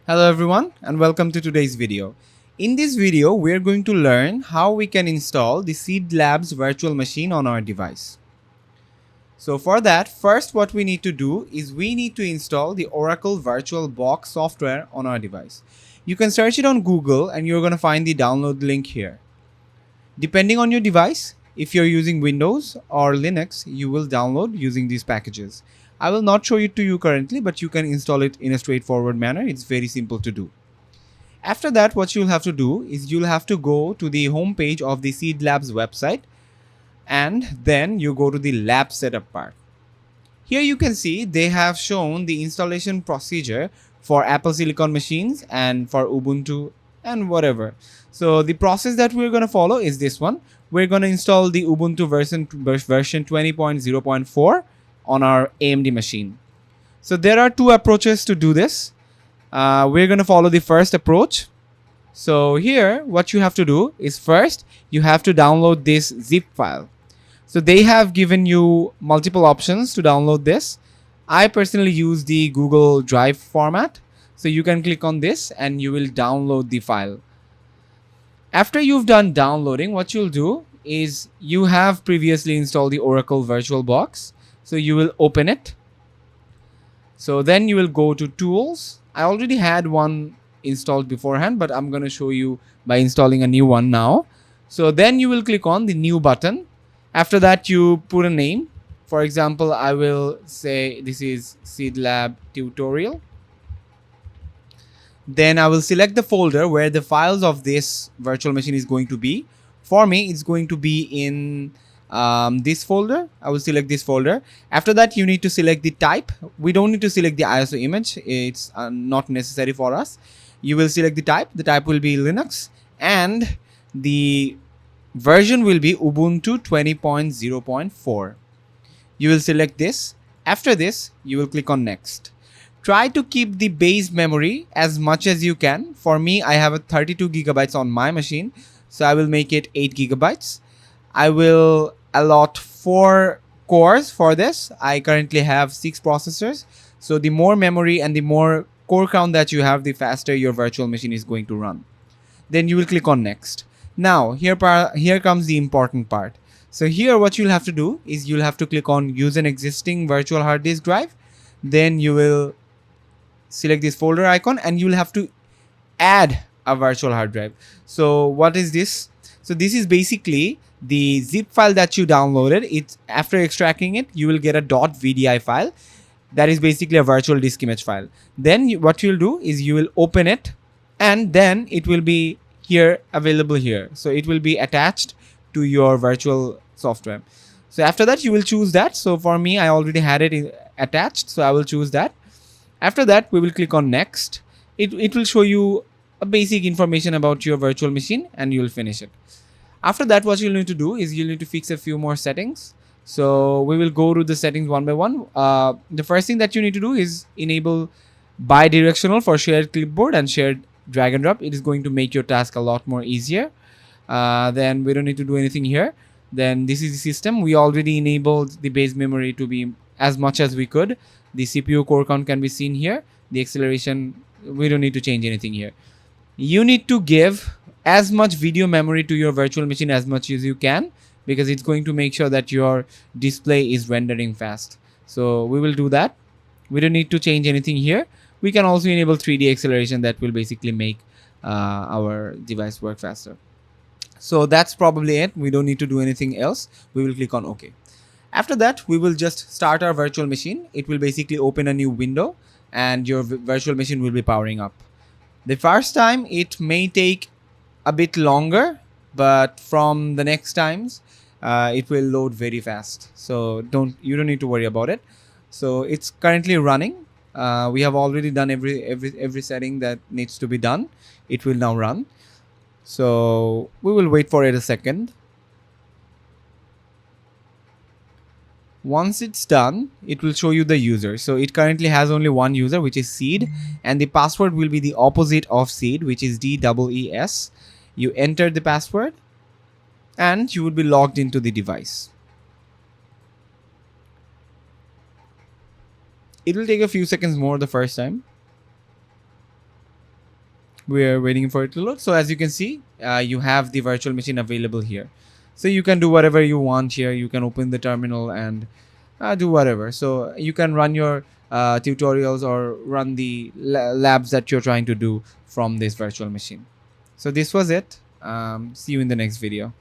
Hello everyone and welcome to today's video. In this video, we are going to learn how we can install the SeedLabs virtual machine on our device. So for that, first what we need to do is we need to install the Oracle VirtualBox software on our device. You can search it on Google and you're going to find the download link here. Depending on your device, if you're using Windows or Linux, you will download using these packages. I will not show it to you currently, but you can install it in a straightforward manner. It's very simple to do. After that, what you'll have to do is you'll have to go to the home page of the SeedLabs website, and then you go to the lab setup part. Here you can see they have shown the installation procedure for Apple Silicon machines and for Ubuntu and whatever. So the process that we're going to follow is this one. We're going to install the Ubuntu version 20.0.4 on our AMD machine. So there are two approaches to do this. We're going to follow the first approach. So here what you have to do is first you have to download this zip file. So they have given you multiple options to download this. I personally use the Google Drive format. So you can click on this and you will download the file. After you've done downloading, what you'll do is you have previously installed the Oracle VirtualBox. So you will open it. So then you will go to Tools. I already had one installed beforehand, but I'm going to show you by installing a new one now. So then you will click on the New button. After that, you put a name. For example, I will say this is SeedLab tutorial. Then I will select the folder where the files of this virtual machine is going to be. For me, it's going to be in this folder. I will select this folder. After that, you need to select the type. We don't need to select the ISO image. It's not necessary for us. You will select the type. The type will be Linux, and the version will be Ubuntu 20.0.4. You will select this. After this, you will click on Next. Try to keep the base memory as much as you can. For me, I have a 32 gigabytes on my machine, so I will make it 8 gigabytes. I will allot 4 cores for this. I currently have 6 processors. So the more memory and the more core count that you have, the faster your virtual machine is going to run. Then you will click on Next. Now, here comes the important part. So here what you'll have to do is you'll have to click on Use an existing virtual hard disk drive. Then you will select this folder icon and you'll have to add a virtual hard drive. So what is this? So this is basically the zip file that you downloaded. It's after extracting it, you will get a .vdi file. That is basically a virtual disk image file. Then what you'll do is you will open it, and then it will be here available here. So it will be attached to your virtual software. So after that, you will choose that. So for me, I already had it attached, so I will choose that. After that, we will click on Next. It will show you a basic information about your virtual machine, and you will finish it. After that, what you'll need to do is you'll need to fix a few more settings. So we will go to the settings one by one. The first thing that you need to do is enable bidirectional for shared clipboard and shared drag and drop. It is going to make your task a lot more easier. Then we don't need to do anything here. Then this is the system. We already enabled the base memory to be as much as we could. The CPU core count can be seen here. The acceleration, we don't need to change anything here. You need to give as much video memory to your virtual machine as much as you can, because it's going to make sure that your display is rendering fast. So we will do that. We don't need to change anything here. We can also enable 3D acceleration that will basically make our device work faster. So that's probably it. We don't need to do anything else. We will click on OK. After that, we will just start our virtual machine. It will basically open a new window and your virtual machine will be powering up. The first time it may take a bit longer, but from the next times it will load very fast. So you don't need to worry about it. So it's currently running. We have already done every setting that needs to be done. It will now run. So we will wait for it a second. Once it's done, it will show you the user. So it currently has only one user, which is Seed, and the password will be the opposite of Seed, which is DEES. You enter the password and you will be logged into the device. It will take a few seconds more the first time. we're waiting for it to load. So as you can see, you have the virtual machine available here. So you can do whatever you want here. You can open the terminal and do whatever. So you can run your tutorials or run the labs that you're trying to do from this virtual machine. So this was it. See you in the next video.